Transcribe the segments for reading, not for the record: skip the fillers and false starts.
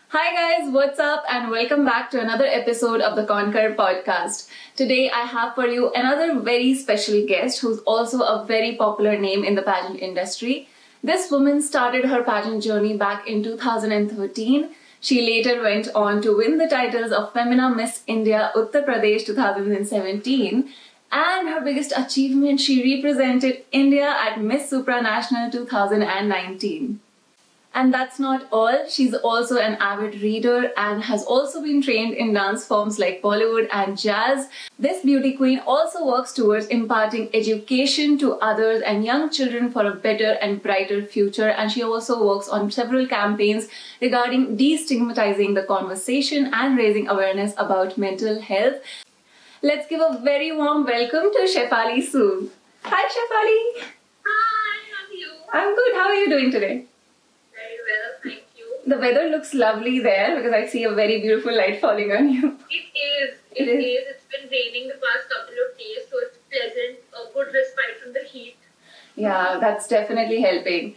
Hi guys, what's up and welcome back to another episode of the Conquer podcast. Today I have for you another very special guest who's also a very popular name in the pageant industry. This woman started her pageant journey back in 2013. She later went on to win the titles of Femina Miss India Uttar Pradesh 2017, and her biggest achievement, she represented India at Miss Supranational 2019. And that's not all. She's also an avid reader and has also been trained in dance forms like Bollywood and jazz. This beauty queen also works towards imparting education to others and young children for a better and brighter future. And she also works on several campaigns regarding destigmatizing the conversation and raising awareness about mental health. Let's give a very warm welcome to Shefali Sood. Hi Shefali. Hi, how are you? I'm good. How are you doing today? Very well, thank you. The weather looks lovely there because I see a very beautiful light falling on you. It is. It's been raining the past couple of days, so it's pleasant, a good respite from the heat. Yeah, that's definitely helping.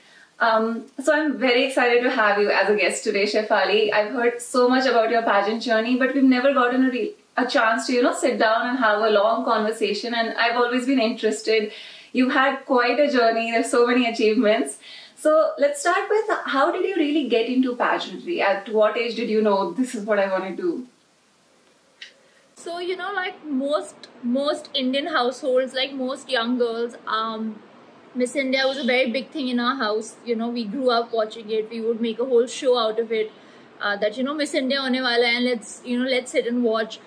So I'm very excited to have you as a guest today, Shefali. I've heard so much about your pageant journey, but we've never gotten a chance to, sit down and have a long conversation. And I've always been interested. You've had quite a journey. There's so many achievements. So let's start with, how did you really get into pageantry? At what age did you know this is what I want to do? So, like most Indian households, like most young girls, Miss India was a very big thing in our house. We grew up watching it. We would make a whole show out of it. That Miss India hone wala hai, and let's sit and watch.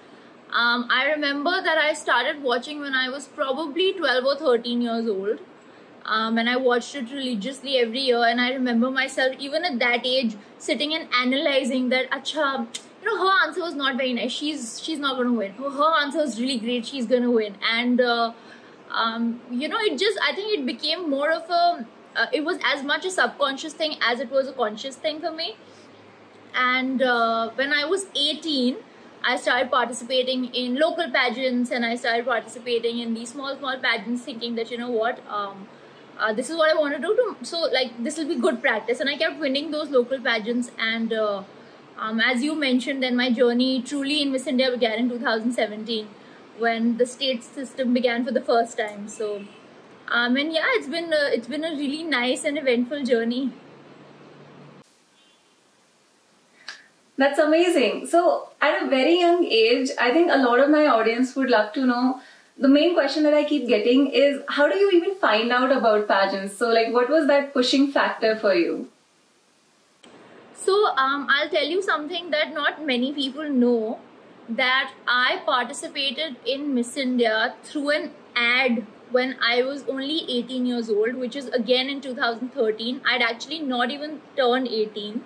I remember that I started watching when I was probably 12 or 13 years old. And I watched it religiously every year, and I remember myself even at that age sitting and analyzing that acha, her answer was not very nice, she's not going to win, her answer was really great, she's going to win. And I think it became more of it was as much a subconscious thing as it was a conscious thing for me. And when I was 18, I started participating in local pageants, and I started participating in these small pageants, thinking that this is what I want to do. So this will be good practice, and I kept winning those local pageants. And as you mentioned, then my journey truly in Miss India began in 2017 when the state system began for the first time. So and yeah, it's been a really nice and eventful journey. That's amazing. So at a very young age, I think a lot of my audience would love to know, the main question that I keep getting is, how do you even find out about pageants? So what was that pushing factor for you? So I'll tell you something that not many people know, that I participated in Miss India through an ad when I was only 18 years old, which is again in 2013. I'd actually not even turned 18.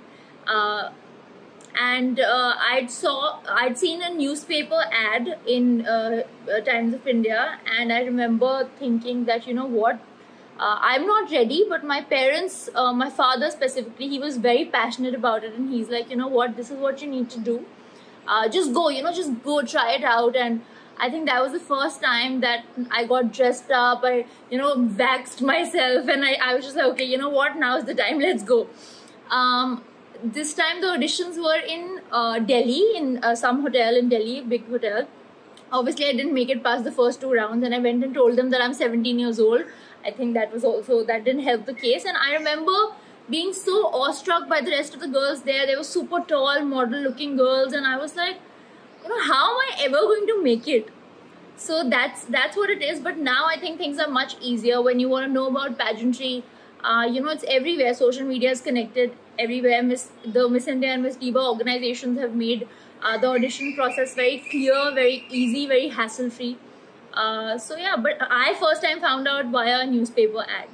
And I'd seen a newspaper ad in Times of India, and I remember thinking that I'm not ready, but my parents, my father specifically, he was very passionate about it, and he's like, this is what you need to do. Just go, just go try it out. And I think that was the first time that I got dressed up. I waxed myself, and I was just like, okay, now is the time, let's go. This time the auditions were in Delhi, in some hotel in Delhi, big hotel. Obviously I didn't make it past the first 2 rounds, and I went and told them that I'm 17 years old. I think that didn't help the case. And I remember being so awestruck by the rest of the girls there. They were super tall, model looking girls, and I was like, how am I ever going to make it? So that's what it is. But now I think things are much easier when you want to know about pageantry. It's everywhere. Social media is connected everywhere. The Miss India and Miss Diva organizations have made the audition process very clear, very easy, very hassle-free. So yeah, but I first time found out via a newspaper ad.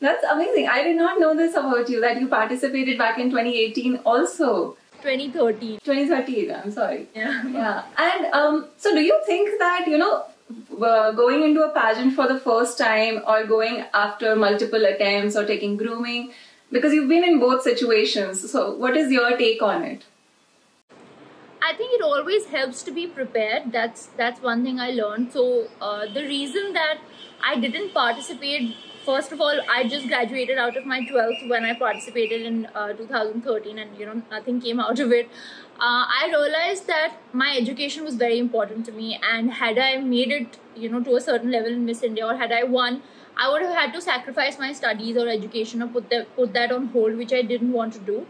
That's amazing. I did not know this about you, that you participated back in 2018 also. 2013. 2013, I'm sorry. Yeah. And so do you think that, going into a pageant for the first time, or going after multiple attempts, or taking grooming, because you've been in both situations, so what is your take on it? I think it always helps to be prepared. That's one thing I learned. So the reason that I didn't participate first of all, I just graduated out of my 12th when I participated in 2013, and nothing came out of it. I realized that my education was very important to me, and had I made it to a certain level in Miss India, or had I won, I would have had to sacrifice my studies or education, or put that on hold, which I didn't want to do.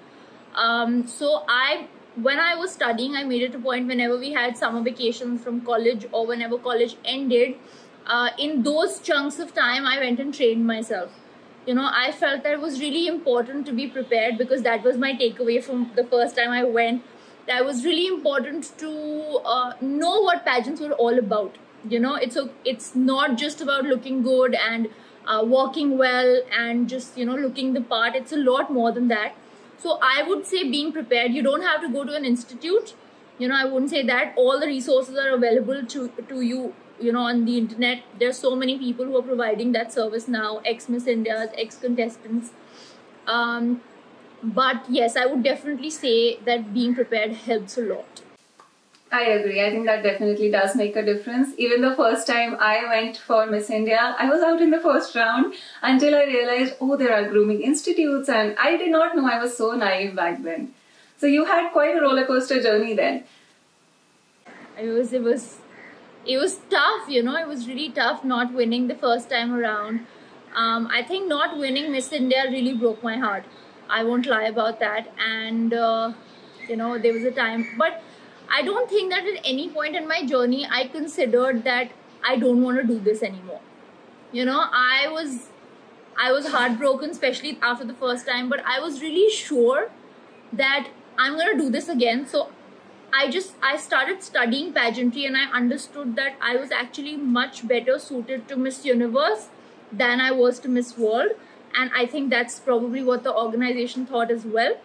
So when I was studying, I made it a point, whenever we had summer vacations from college, or whenever college ended, in those chunks of time, I went and trained myself. I felt that it was really important to be prepared, because that was my takeaway from the first time I went. That was really important to know what pageants were all about. It's not just about looking good and walking well and just looking the part. It's a lot more than that. So I would say being prepared. You don't have to go to an institute. I wouldn't say that. All the resources are available to you. On the internet. There's so many people who are providing that service now, ex-Miss Indias, ex-contestants. But yes, I would definitely say that being prepared helps a lot. I agree. I think that definitely does make a difference. Even the first time I went for Miss India, I was out in the first round until I realized, oh, there are grooming institutes, and I did not know. I was so naive back then. So you had quite a roller coaster journey then. It was tough, it was really tough not winning the first time around. I think not winning Miss India really broke my heart. I won't lie about that. And, there was a time. But I don't think that at any point in my journey, I considered that I don't want to do this anymore. I was heartbroken, especially after the first time. But I was really sure that I'm going to do this again. So I started studying pageantry, and I understood that I was actually much better suited to Miss Universe than I was to Miss World. And I think that's probably what the organization thought as well.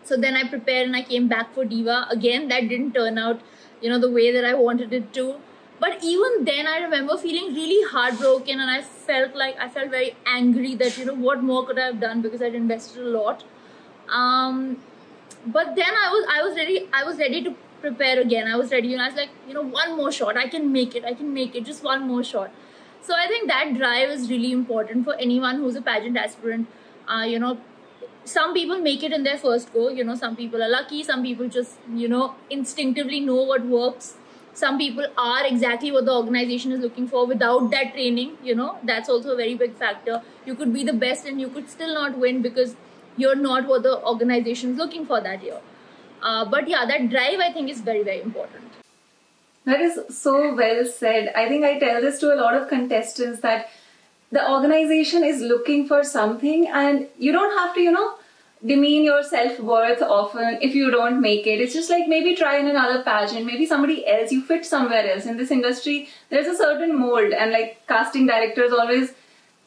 So then I prepared and I came back for Diva. Again, that didn't turn out, the way that I wanted it to. But even then, I remember feeling really heartbroken, and I felt very angry that, what more could I have done, because I'd invested a lot. But then I was ready to prepare again. I was ready, I was like, one more shot. I can make it, just one more shot. So I think that drive is really important for anyone who's a pageant aspirant. Some people make it in their first go. Some people are lucky. Some people just, instinctively know what works. Some people are exactly what the organization is looking for without that training. That's also a very big factor. You could be the best and you could still not win because you're not what the organization is looking for that year. But yeah, that drive, I think, is very, very important. That is so well said. I think I tell this to a lot of contestants that the organization is looking for something, and you don't have to, demean your self-worth often if you don't make it. It's just like maybe try in another pageant, maybe somebody else, you fit somewhere else. In this industry, there's a certain mold, and like casting directors always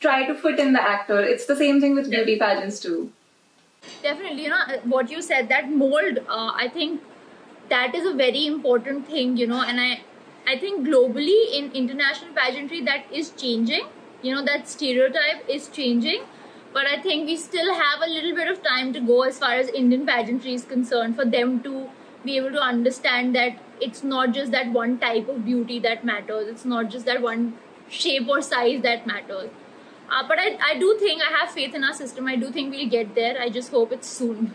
try to fit in the actor. It's the same thing with beauty pageants too. Definitely, what you said, that mold, I think that is a very important thing, and I think globally in international pageantry that is changing, that stereotype is changing, but I think we still have a little bit of time to go as far as Indian pageantry is concerned, for them to be able to understand that it's not just that one type of beauty that matters, it's not just that one shape or size that matters. But I do think, I have faith in our system. I do think we'll get there. I just hope it's soon.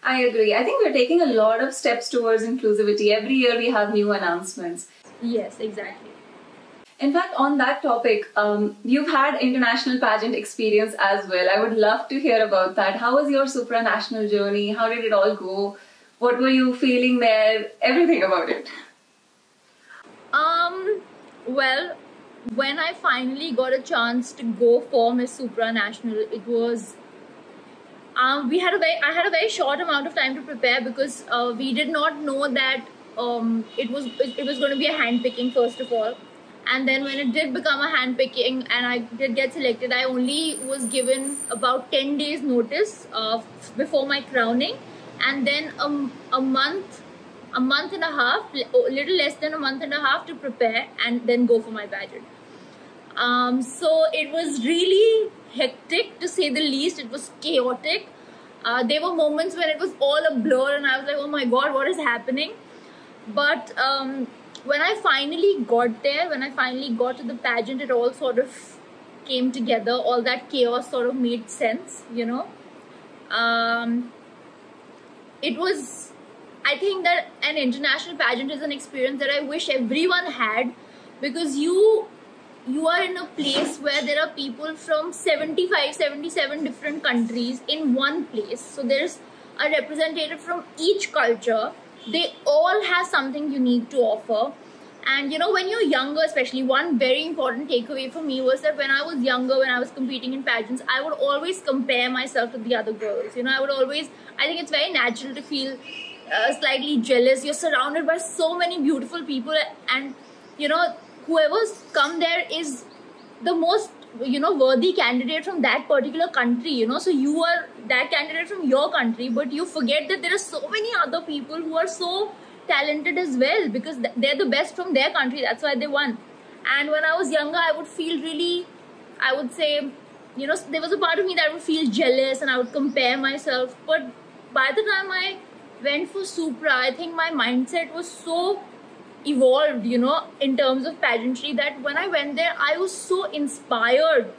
I agree. I think we're taking a lot of steps towards inclusivity. Every year we have new announcements. Yes, exactly. In fact, on that topic, you've had international pageant experience as well. I would love to hear about that. How was your supranational journey? How did it all go? What were you feeling there? Everything about it. Well, when I finally got a chance to go for Miss Supranational, it was I had a very short amount of time to prepare, because we did not know that it was going to be a handpicking first of all, and then when it did become a handpicking and I did get selected, I only was given about 10 days notice before my crowning, and then a month and a half, a little less than a month and a half to prepare and then go for my pageant. So it was really hectic, to say the least. It was chaotic. There were moments when it was all a blur and I was like, oh my god, what is happening? But when I finally got there, when I finally got to the pageant, it all sort of came together, all that chaos sort of made sense, you know. It was, I think that an international pageant is an experience that I wish everyone had, because you are in a place where there are people from 75, 77 different countries in one place. So there's a representative from each culture. They all have something unique to offer. And you know, when you're younger, especially, one very important takeaway for me was that when I was younger, when I was competing in pageants, I would always compare myself to the other girls. You know, I think it's very natural to feel slightly jealous. You're surrounded by so many beautiful people, and you know, whoever's come there is the most, you know, worthy candidate from that particular country, you know. So you are that candidate from your country, but you forget that there are so many other people who are so talented as well, because they're the best from their country. That's why they won. And when I was younger, I would feel really, I would say, you know, there was a part of me that would feel jealous and I would compare myself. But by the time I went for Supra, I think my mindset was so evolved, you know, in terms of pageantry, that when I went there, I was so inspired.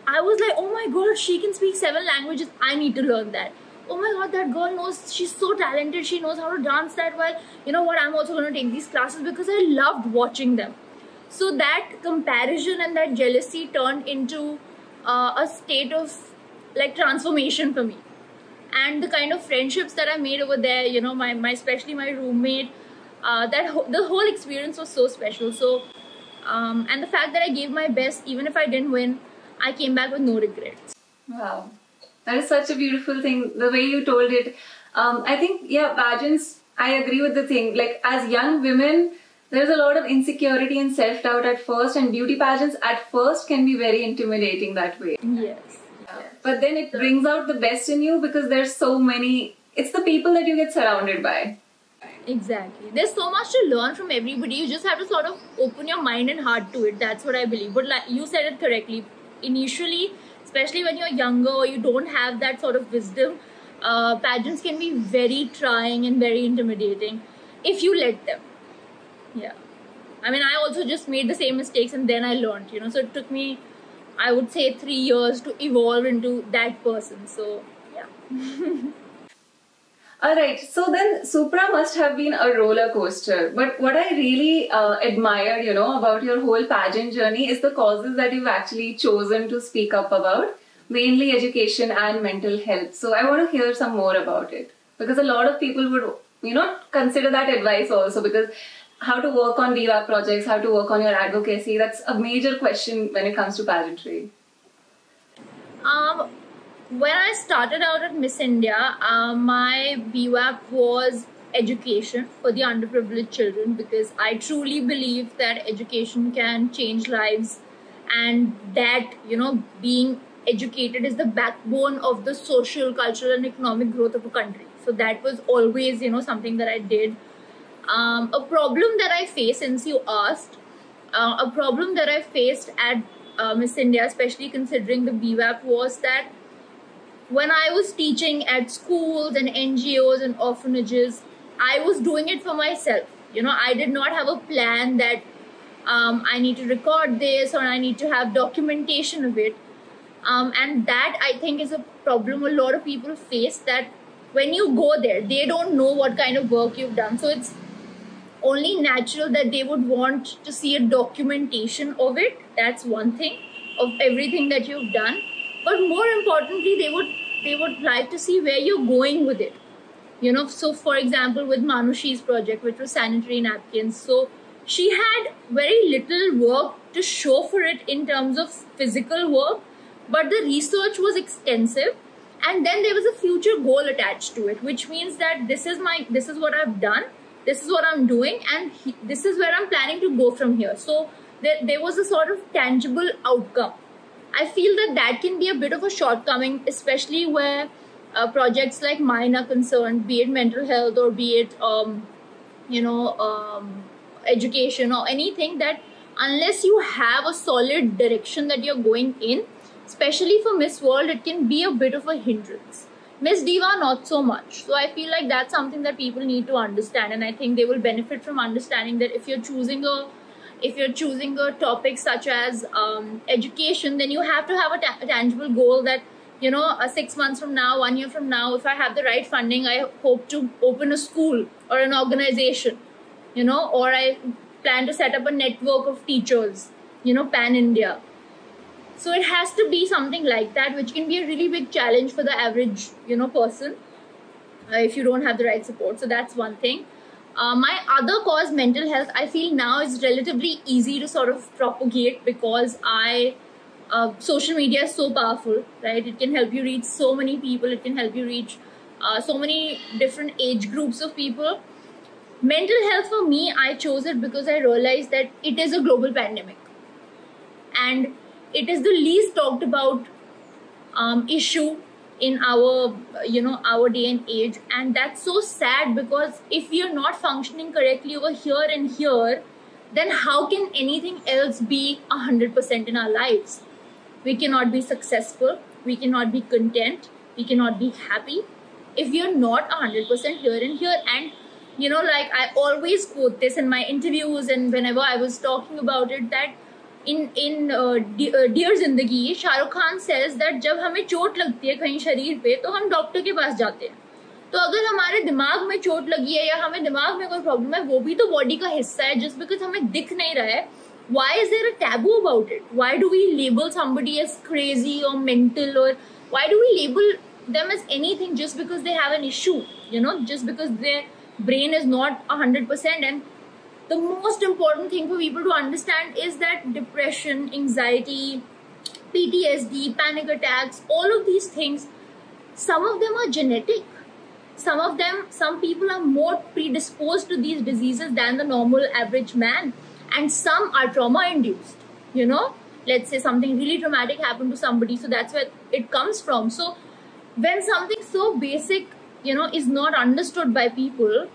I was like, oh my god, she can speak 7 languages, I need to learn that. Oh my god, that girl knows, she's so talented, she knows how to dance that well. You know what, I'm also going to take these classes, because I loved watching them. So that comparison and that jealousy turned into a state of like transformation for me. And the kind of friendships that I made over there, you know, my especially my roommate, the whole experience was so special. So and the fact that I gave my best, even if I didn't win, I came back with no regrets. Wow, that is such a beautiful thing, the way you told it. I think, yeah, pageants, I agree with the thing, like as young women, there's a lot of insecurity and self-doubt at first, and beauty pageants at first can be very intimidating that way. Yes. Yeah. But then it brings out the best in you, because there's so many, it's the people that you get surrounded by. Exactly. There's so much to learn from everybody. You just have to sort of open your mind and heart to it. That's what I believe. But like you said it correctly, initially, especially when you're younger or you don't have that sort of wisdom, pageants can be very trying and very intimidating if you let them. Yeah. I mean, I also just made the same mistakes and then I learned, you know. So it took me, I would say, 3 years to evolve into that person. So, yeah. Alright, so then Supra must have been a roller coaster. But what I really admired, you know, about your whole pageant journey is the causes that you've actually chosen to speak up about, mainly education and mental health. So I want to hear some more about it, because a lot of people would, you know, consider that advice also, because how to work on VWAP projects, how to work on your advocacy, that's a major question when it comes to pageantry. When I started out at Miss India, my BWAP was education for the underprivileged children, because I truly believe that education can change lives, and that, you know, being educated is the backbone of the social, cultural and economic growth of a country. So that was always, you know, something that I did. A problem that I faced, since you asked, a problem that I faced at Miss India, especially considering the BWAP, was that when I was teaching at schools and NGOs and orphanages, I was doing it for myself. You know, I did not have a plan that I need to record this or I need to have documentation of it. And that, I think, is a problem a lot of people face, that when you go there, they don't know what kind of work you've done. So it's only natural that they would want to see a documentation of it. That's one thing, of everything that you've done. But more importantly, they would like to see where you're going with it. You know, so for example, with Manushi's project, which was sanitary napkins, so she had very little work to show for it in terms of physical work, but the research was extensive, and then there was a future goal attached to it, which means that this is what I've done, this is what I'm doing, and this is where I'm planning to go from here. So there was a sort of tangible outcome. I feel that can be a bit of a shortcoming, especially where projects like mine are concerned, be it mental health or be it, education or anything, that unless you have a solid direction that you're going in, especially for Miss World, it can be a bit of a hindrance. Miss Diva, not so much. So I feel like that's something that people need to understand, and I think they will benefit from understanding that if you're choosing a if you're choosing a topic such as education, then you have to have a tangible goal that, 6 months from now, 1 year from now, if I have the right funding, I hope to open a school or an organization, or I plan to set up a network of teachers, pan India. So it has to be something like that, which can be a really big challenge for the average, person, if you don't have the right support. So that's one thing. My other cause, mental health, I feel now is relatively easy to sort of propagate because social media is so powerful, right? It can help you reach so many people. It can help you reach so many different age groups of people. Mental health for me, I chose it because I realized that it is a global pandemic. And it is the least talked about issue in our day and age, and that's so sad because if we are not functioning correctly over here and here, then how can anything else be 100% in our lives? We cannot be successful, we cannot be content, we cannot be happy if we are not 100% here and here. And like I always quote this in my interviews and whenever I was talking about it, that in Dear Zindagi, Shahrukh Khan says that जब हमें चोट लगती है कहीं शरीर पे तो हम डॉक्टर के पास जाते हैं. तो अगर हमारे दिमाग में चोट लगी है या हमें दिमाग में कोई प्रॉब्लम है, वो भी तो बॉडी का हिस्सा है. Just because हमें दिख नहीं रहा है, why is there a taboo about it? Why do we label somebody as crazy or mental, or why do we label them as anything just because they have an issue? Just because their brain is not 100%. And the most important thing for people to understand is that depression, anxiety, PTSD, panic attacks, all of these things, some of them are genetic. Some people are more predisposed to these diseases than the normal average man. And some are trauma induced. Let's say something really traumatic happened to somebody, so that's where it comes from. So when something so basic, is not understood by people,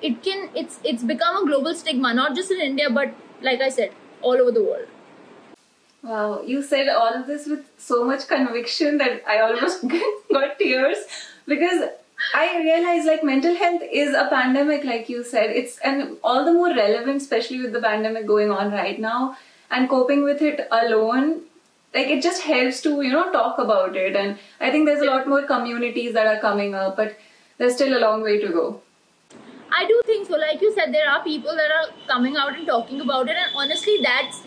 it's become a global stigma, not just in India, but like I said, all over the world. Wow, you said all of this with so much conviction that I almost got tears, because I realized like mental health is a pandemic, like you said. And all the more relevant, especially with the pandemic going on right now, and coping with it alone, like it just helps to, talk about it. And I think there's a lot more communities that are coming up, but there's still a long way to go. I do think so. Like you said, there are people that are coming out and talking about it, and honestly, that's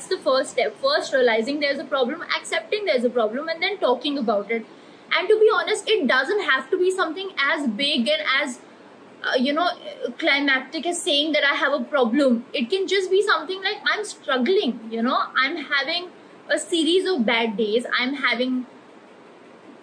the first step. First, realizing there's a problem, accepting there's a problem, and then talking about it. And to be honest, it doesn't have to be something as big and as climactic as saying that I have a problem. It can just be something like I'm struggling. I'm having a series of bad days. I'm having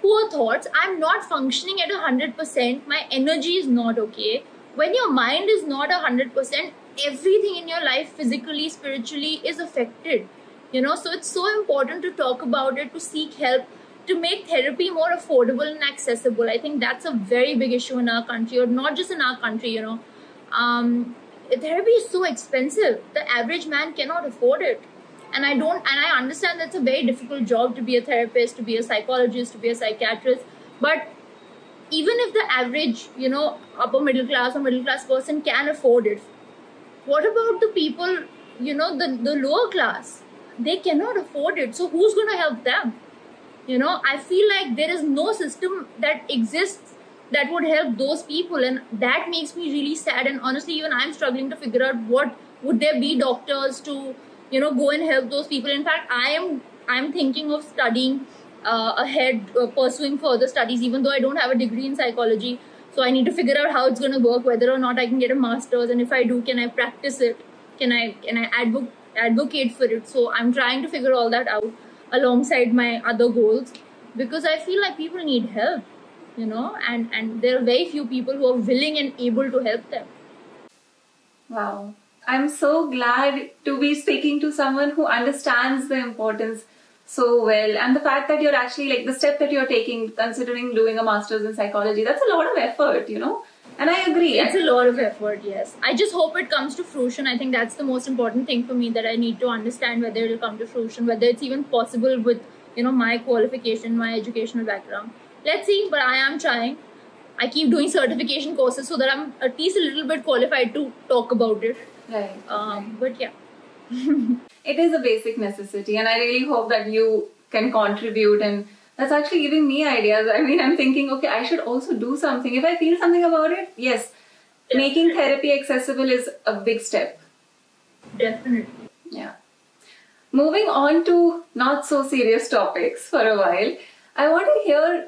poor thoughts. I'm not functioning at 100%. My energy is not okay. When your mind is not 100%, everything in your life, physically, spiritually, is affected. So it's so important to talk about it, to seek help, to make therapy more affordable and accessible. I think that's a very big issue in our country, or not just in our country. Therapy is so expensive. The average man cannot afford it. And I understand that's a very difficult job to be a therapist, to be a psychologist, to be a psychiatrist. But even if the average, upper middle class or middle class person can afford it, what about the people, the lower class? They cannot afford it. So who's going to help them? I feel like there is no system that exists that would help those people, and that makes me really sad. And honestly, even I'm struggling to figure out what would there be doctors to, go and help those people. In fact, I'm thinking of studying ahead, pursuing further studies, even though I don't have a degree in psychology. So I need to figure out how it's going to work, whether or not I can get a master's, and if I do, can I practice it? Can I advocate for it? So I'm trying to figure all that out alongside my other goals, because I feel like people need help, and there are very few people who are willing and able to help them. Wow. I'm so glad to be speaking to someone who understands the importance so well, and the fact that you're actually, like, the step that you're taking, considering doing a master's in psychology, that's a lot of effort, and I agree. It's a lot of effort, yes. I just hope it comes to fruition. I think that's the most important thing for me, that I need to understand whether it'll come to fruition, whether it's even possible with, my qualification, my educational background. Let's see, but I am trying. I keep doing certification courses so that I'm at least a little bit qualified to talk about it. Right. But yeah. It is a basic necessity, and I really hope that you can contribute, and that's actually giving me ideas. I mean, I'm thinking, okay, I should also do something. If I feel something about it, yes, making therapy accessible is a big step. Definitely. Yeah. Moving on to not so serious topics for a while, I want to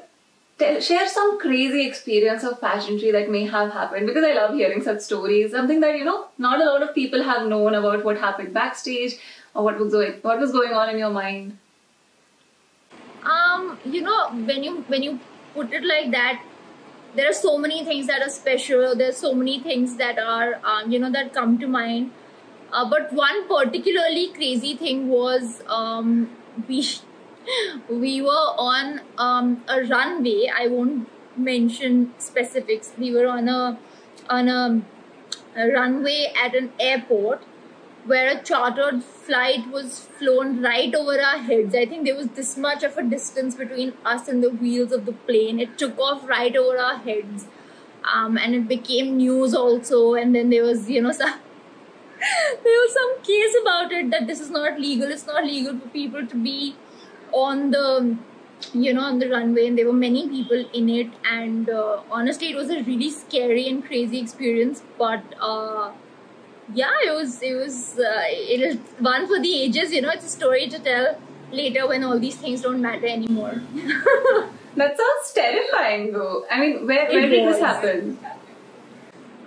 share some crazy experience of pageantry that may have happened, because I love hearing such stories. Something that, not a lot of people have known about what happened backstage or what was going on in your mind. When you put it like that, there are so many things that are special. There's so many things that are, that come to mind. But one particularly crazy thing was we were on a runway. I won't mention specifics. We were on a runway at an airport where a chartered flight was flown right over our heads. I think there was this much of a distance between us and the wheels of the plane. It took off right over our heads, and it became news also. And then there was, there was some case about it that this is not legal. It's not legal for people to be on the on the runway, and there were many people in it, and honestly it was a really scary and crazy experience, but it was one for the ages. It's a story to tell later when all these things don't matter anymore. That sounds terrifying though. I mean, where did this happen?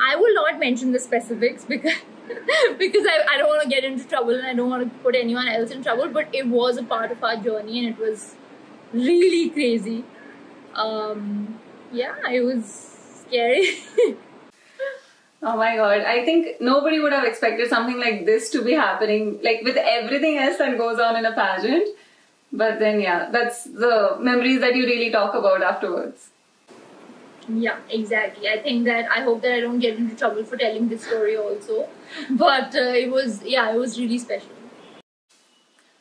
I will not mention the specifics because I don't want to get into trouble, and I don't want to put anyone else in trouble, but it was a part of our journey, and it was really crazy. It was scary. Oh my god, I think nobody would have expected something like this to be happening, like with everything else that goes on in a pageant. But then that's the memories that you really talk about afterwards. Yeah, exactly. I hope that I don't get into trouble for telling this story also. But it was really special.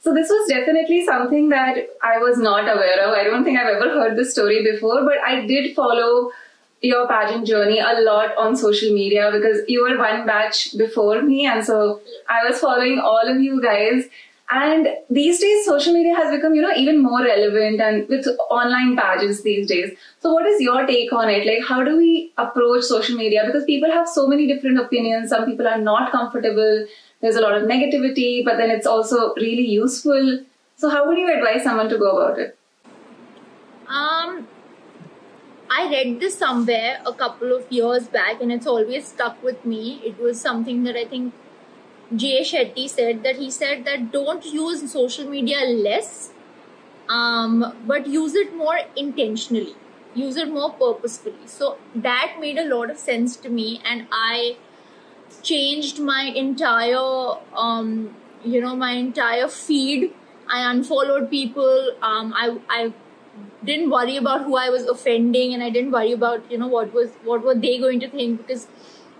So this was definitely something that I was not aware of. I don't think I've ever heard this story before, but I did follow your pageant journey a lot on social media because you were one batch before me, and so I was following all of you guys. And these days, social media has become, even more relevant, and with online pageants these days. So what is your take on it? Like, how do we approach social media? Because people have so many different opinions. Some people are not comfortable. There's a lot of negativity, but then it's also really useful. So how would you advise someone to go about it? I read this somewhere a couple of years back, and it's always stuck with me. It was something that I think Jay Shetty said, that he said that don't use social media less, but use it more intentionally, use it more purposefully. So that made a lot of sense to me, and I changed my entire, my entire feed. I unfollowed people. I didn't worry about who I was offending, and I didn't worry about, what were they going to think, because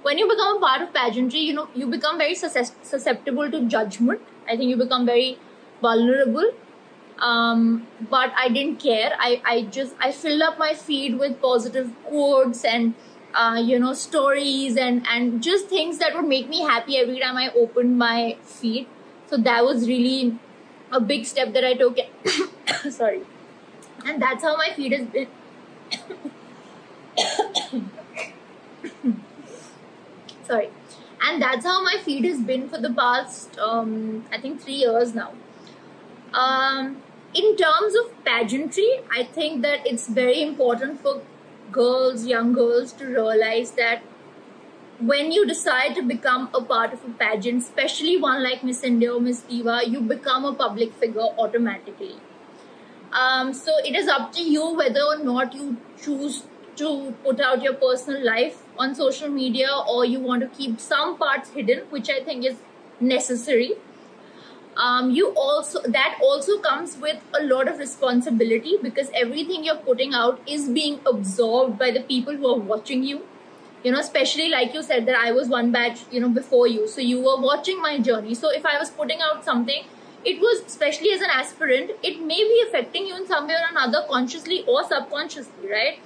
when you become a part of pageantry, you become very susceptible to judgment. I think you become very vulnerable. But I didn't care. I filled up my feed with positive quotes and, stories and just things that would make me happy every time I opened my feed. So that was really a big step that I took. Sorry. And that's how my feed has been. Sorry. And that's how my feed has been for the past, I think 3 years now. In terms of pageantry, I think that it's very important for young girls to realize that when you decide to become a part of a pageant, especially one like Miss India or Miss Diva, you become a public figure automatically. So it is up to you whether or not you choose to put out your personal life on social media, or you want to keep some parts hidden, which I think is necessary. That also comes with a lot of responsibility, because everything you're putting out is being absorbed by the people who are watching you. Especially like you said that I was one batch, before you. So you were watching my journey. So if I was putting out something, it was, especially as an aspirant, it may be affecting you in some way or another, consciously or subconsciously, right?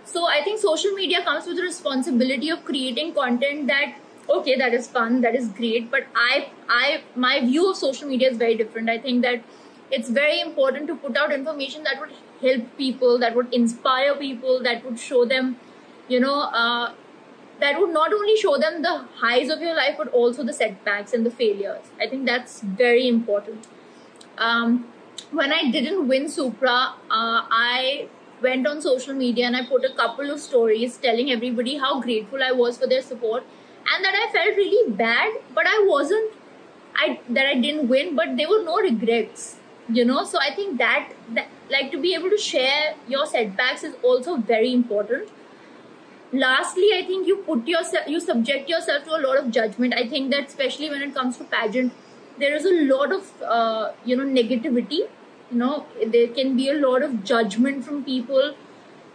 So I think social media comes with the responsibility of creating content that okay, that is fun, that is great, but my view of social media is very different. I think that it's very important to put out information that would help people, that would inspire people, that would show them, that would not only show them the highs of your life, but also the setbacks and the failures. I think that's very important. When I didn't win Supra, I went on social media and I put a couple of stories telling everybody how grateful I was for their support, and that I felt really bad, but that I didn't win, but there were no regrets, So I think that like to be able to share your setbacks is also very important. Lastly, I think you subject yourself to a lot of judgment. I think that especially when it comes to pageant, there is a lot of negativity. There can be a lot of judgment from people.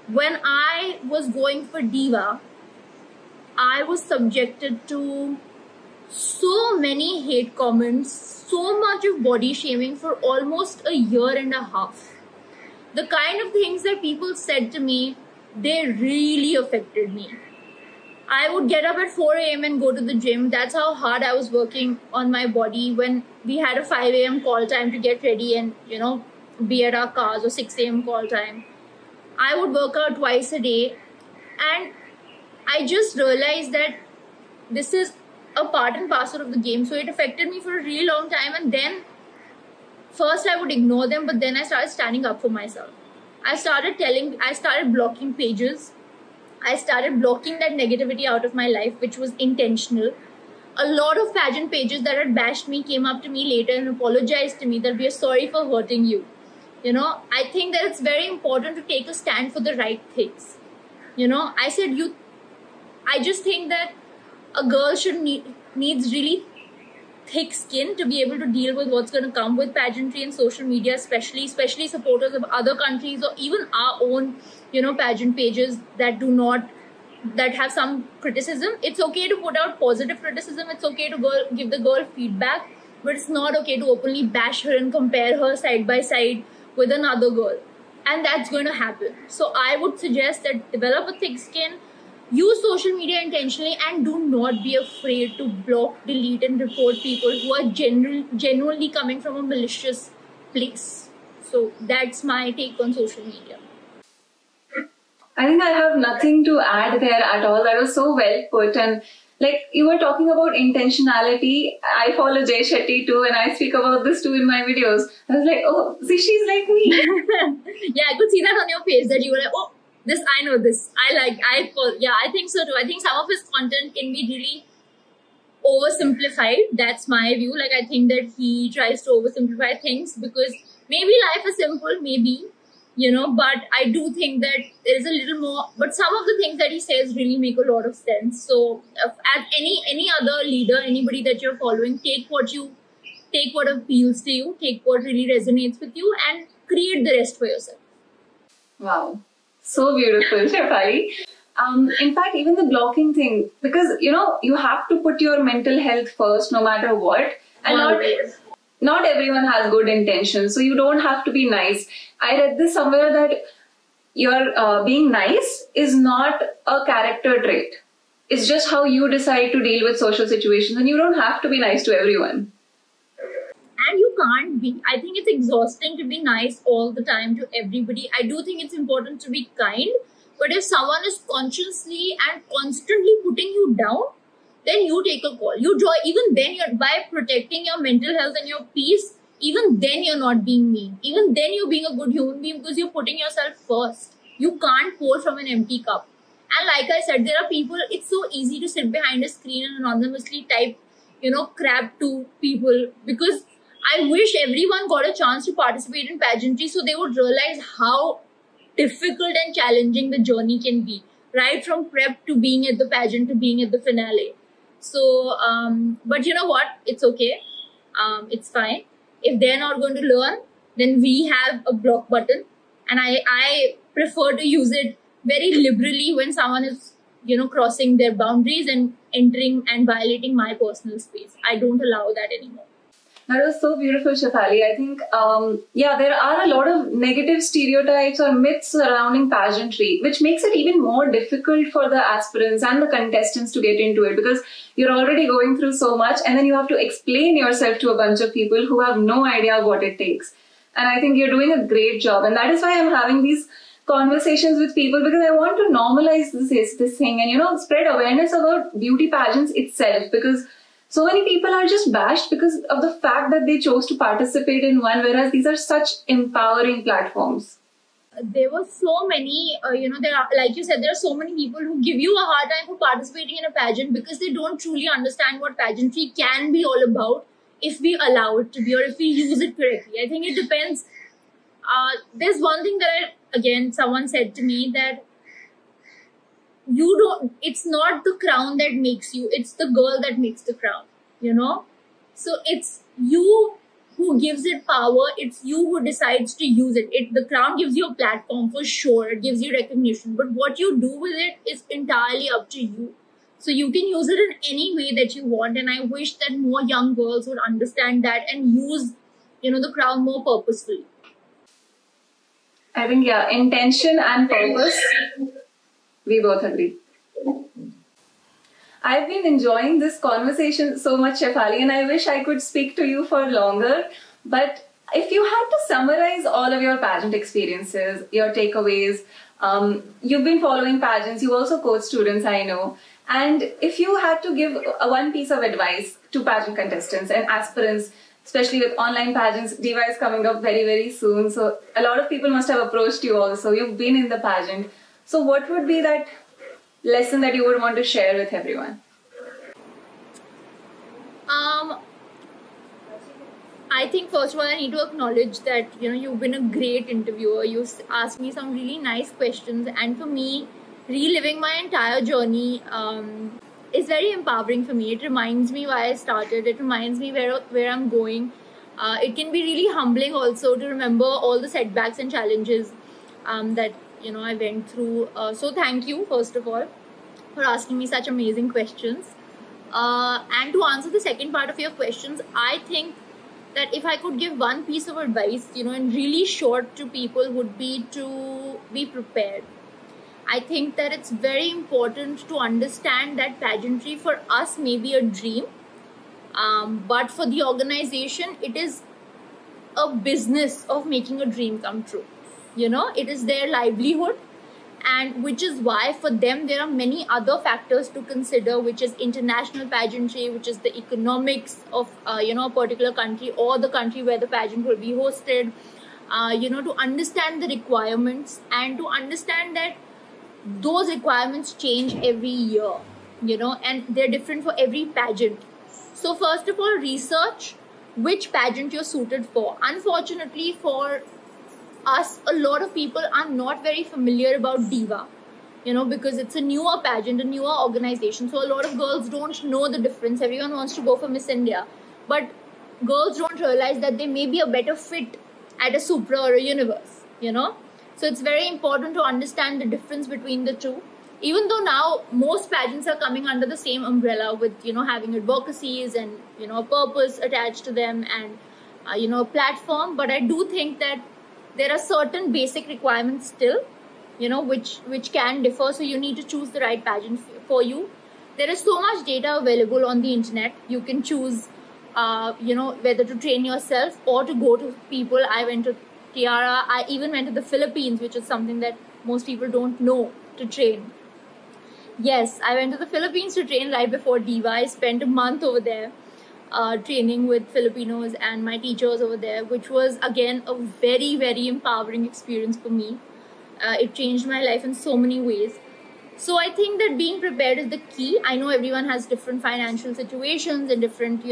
When I was going for Diva, I was subjected to so many hate comments, so much of body shaming for almost a year and a half. The kind of things that people said to me, they really affected me. I would get up at 4 a.m. and go to the gym. That's how hard I was working on my body. When we had a 5 a.m. call time to get ready and, be at our cars, or 6 a.m. call time, I would work out twice a day. And I just realized that this is a part and parcel of the game. So it affected me for a really long time. And then first I would ignore them, but then I started standing up for myself. I started blocking pages. I started blocking that negativity out of my life, which was intentional. A lot of pageant pages that had bashed me came up to me later and apologized to me that we are sorry for hurting you. I think that it's very important to take a stand for the right things. I just think that a girl needs really thick skin to be able to deal with what's going to come with pageantry and social media, especially supporters of other countries, or even our own, pageant pages that have some criticism. It's okay to put out positive criticism. It's okay to give the girl feedback, but it's not okay to openly bash her and compare her side by side with another girl. And that's going to happen. So I would suggest that develop a thick skin, use social media intentionally, and do not be afraid to block, delete, and report people who are genuinely coming from a malicious place. So that's my take on social media. I think I have nothing to add there at all. That was so well put. And like you were talking about intentionality, I follow Jay Shetty too, and I speak about this too in my videos. I was like, oh, see, she's like me. Yeah, I could see that on your page, that you were like, oh, I know this. I think so too. I think some of his content can be really oversimplified. That's my view. Like, I think that he tries to oversimplify things because maybe life is simple, maybe, but I do think that there's a little more, but some of the things that he says really make a lot of sense. So as any other leader, anybody that you're following, take what appeals to you, take what really resonates with you, and create the rest for yourself. Wow. So beautiful, Shefali. In fact, even the blocking thing, because, you have to put your mental health first, no matter what. And not everyone has good intentions, so you don't have to be nice. I read this somewhere that your being nice is not a character trait. It's just how you decide to deal with social situations, and you don't have to be nice to everyone. And you can't be. I think it's exhausting to be nice all the time to everybody. I do think it's important to be kind, but if someone is consciously and constantly putting you down, then you take a call. You draw. Even then, by protecting your mental health and your peace, even then you're not being mean. Even then you're being a good human being because you're putting yourself first. You can't pour from an empty cup. And like I said, there are people, it's so easy to sit behind a screen and anonymously type, crap to people, because I wish everyone got a chance to participate in pageantry so they would realize how difficult and challenging the journey can be, right from prep to being at the pageant to being at the finale. So, but you know what? It's okay. It's fine. If they're not going to learn, then we have a block button, and I prefer to use it very liberally when someone is, crossing their boundaries and entering and violating my personal space. I don't allow that anymore. That was so beautiful, Shefali. I think, there are a lot of negative stereotypes or myths surrounding pageantry, which makes it even more difficult for the aspirants and the contestants to get into it, because you're already going through so much and then you have to explain yourself to a bunch of people who have no idea what it takes. And I think you're doing a great job. And that is why I'm having these conversations with people, because I want to normalize this thing and, spread awareness about beauty pageants itself, because so many people are just bashed because of the fact that they chose to participate in one, whereas these are such empowering platforms. There were so many, there are, like you said, there are so many people who give you a hard time for participating in a pageant because they don't truly understand what pageantry can be all about if we allow it to be, or if we use it correctly. I think it depends. There's one thing that someone said to me, that it's not the crown that makes you, it's the girl that makes the crown, so it's you who gives it power, it's you who decides to use it. The crown gives you a platform for sure, it gives you recognition, but what you do with it is entirely up to you. So you can use it in any way that you want, and I wish that more young girls would understand that and use the crown more purposefully. I think, intention and purpose. We both agree. I've been enjoying this conversation so much, Shefali, and I wish I could speak to you for longer. But if you had to summarize all of your pageant experiences, your takeaways, you've been following pageants, you also coach students, I know. And if you had to give one piece of advice to pageant contestants and aspirants, especially with online pageants, Diva is coming up very, very soon. So a lot of people must have approached you also. You've been in the pageant. So what would be that lesson that you would want to share with everyone? I think first of all, I need to acknowledge that, you've been a great interviewer. You've asked me some really nice questions. And for me, reliving my entire journey is very empowering for me. It reminds me why I started. It reminds me where I'm going. It can be really humbling also to remember all the setbacks and challenges that I went through. So thank you, first of all, for asking me such amazing questions. And to answer the second part of your questions, I think that if I could give one piece of advice, and really short to people, would be to be prepared. I think that it's very important to understand that pageantry for us may be a dream, but for the organization, it is a business of making a dream come true. It is their livelihood, and which is why for them there are many other factors to consider, which is international pageantry, which is the economics of a particular country or the country where the pageant will be hosted, to understand the requirements and to understand that those requirements change every year, and they're different for every pageant. So first of all, research which pageant you're suited for. Unfortunately for us, a lot of people are not very familiar about Diva, because it's a newer pageant, a newer organization. So a lot of girls don't know the difference. Everyone wants to go for Miss India, but girls don't realize that they may be a better fit at a Supra or a Universe, So it's very important to understand the difference between the two. Even though now most pageants are coming under the same umbrella with, having advocacies and, a purpose attached to them and, a platform. But I do think that there are certain basic requirements still, which can differ. So you need to choose the right pageant for you. There is so much data available on the internet. You can choose, whether to train yourself or to go to people. I went to Tiara. I even went to the Philippines, which is something that most people don't know, to train. Yes, I went to the Philippines to train right before Diva. I spent a month over there training with Filipinos and my teachers over there, which was again a very, very empowering experience for me. It changed my life in so many ways. So I think that being prepared is the key. I know everyone has different financial situations and different,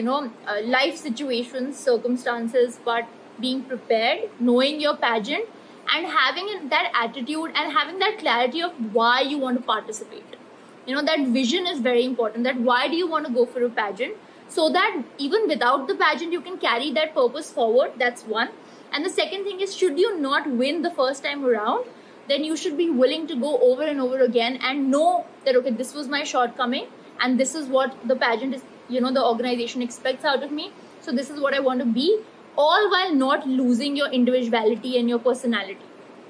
life situations, circumstances, but being prepared, knowing your pageant and having that attitude and having that clarity of why you want to participate. That vision is very important. That why do you want to go for a pageant? So that even without the pageant, you can carry that purpose forward. That's one. And the second thing is, should you not win the first time around, then you should be willing to go over and over again and know that, okay, this was my shortcoming and this is what the pageant is, the organization expects out of me. so this is what I want to be, all while not losing your individuality and your personality.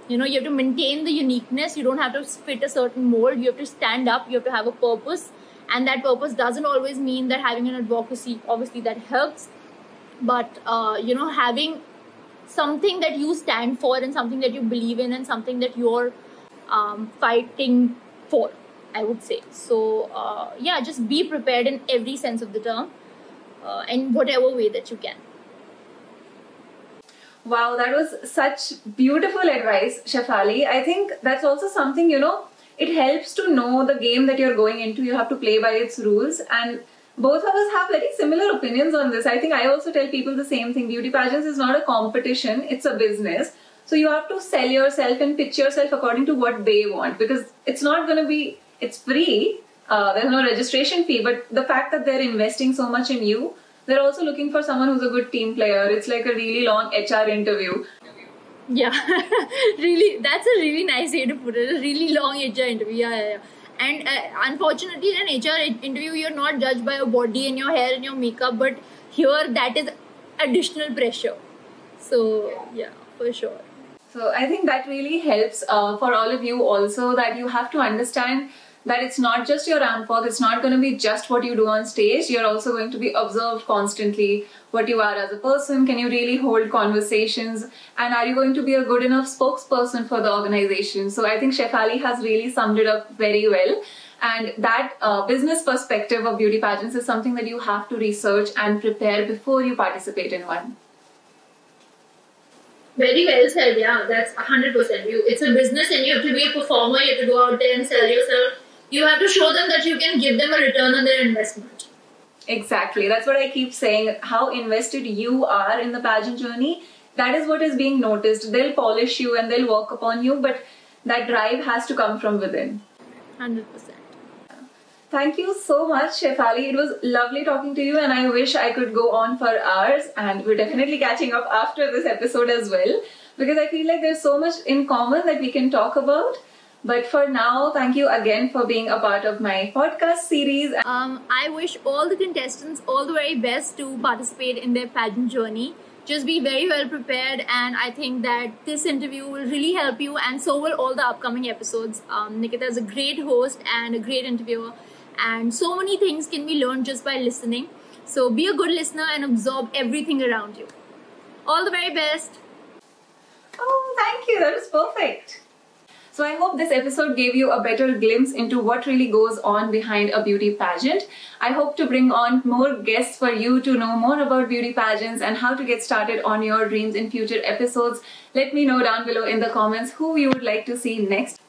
You know, you have to maintain the uniqueness. You don't have to fit a certain mold. You have to stand up. You have to have a purpose. And that purpose doesn't always mean that having an advocacy, obviously that helps. But, you know, having something that you stand for and something that you believe in and something that you're fighting for, I would say. So, yeah, just be prepared in every sense of the term, in whatever way that you can. Wow, that was such beautiful advice, Shefali. I think that's also something, you know, it helps to know the game that you're going into. You have to play by its rules. And both of us have very similar opinions on this. I think I also tell people the same thing. Beauty pageants is not a competition, it's a business. So you have to sell yourself and pitch yourself according to what they want, because it's not going to be, it's free. There's no registration fee, but the fact that they're investing so much in you, they're also looking for someone who's a good team player. It's like a really long HR interview. Yeah, really, that's a really nice way to put it. A really long HR interview. Yeah. And unfortunately, in an HR interview, you're not judged by your body and your hair and your makeup, but here that is additional pressure. So, yeah, for sure. So I think that really helps for all of you also, that you have to understand that it's not just your ramp walk, it's not going to be just what you do on stage. You're also going to be observed constantly, what you are as a person. Can you really hold conversations? And are you going to be a good enough spokesperson for the organization? So I think Shefali has really summed it up very well. And that business perspective of beauty pageants is something that you have to research and prepare before you participate in one. Very well said. Yeah, that's 100%. It's a business and you have to be a performer. You have to go out there and sell yourself. You have to show them that you can give them a return on their investment. Exactly. That's what I keep saying. How invested you are in the pageant journey, that is what is being noticed. They'll polish you and they'll work upon you, but that drive has to come from within. 100%. Thank you so much, Shefali. It was lovely talking to you, and I wish I could go on for hours, and we're definitely catching up after this episode as well, because I feel like there's so much in common that we can talk about. But for now, thank you again for being a part of my podcast series. I wish all the contestants all the very best to participate in their pageant journey. Just be very well prepared, and I think that this interview will really help you, and so will all the upcoming episodes. Nikita is a great host and a great interviewer, and so many things can be learned just by listening. So be a good listener and absorb everything around you. All the very best. Oh, thank you. That was perfect. So I hope this episode gave you a better glimpse into what really goes on behind a beauty pageant. I hope to bring on more guests for you to know more about beauty pageants and how to get started on your dreams in future episodes. Let me know down below in the comments who you would like to see next.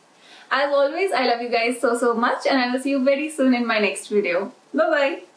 As always, I love you guys so much, and I will see you very soon in my next video. Bye-bye.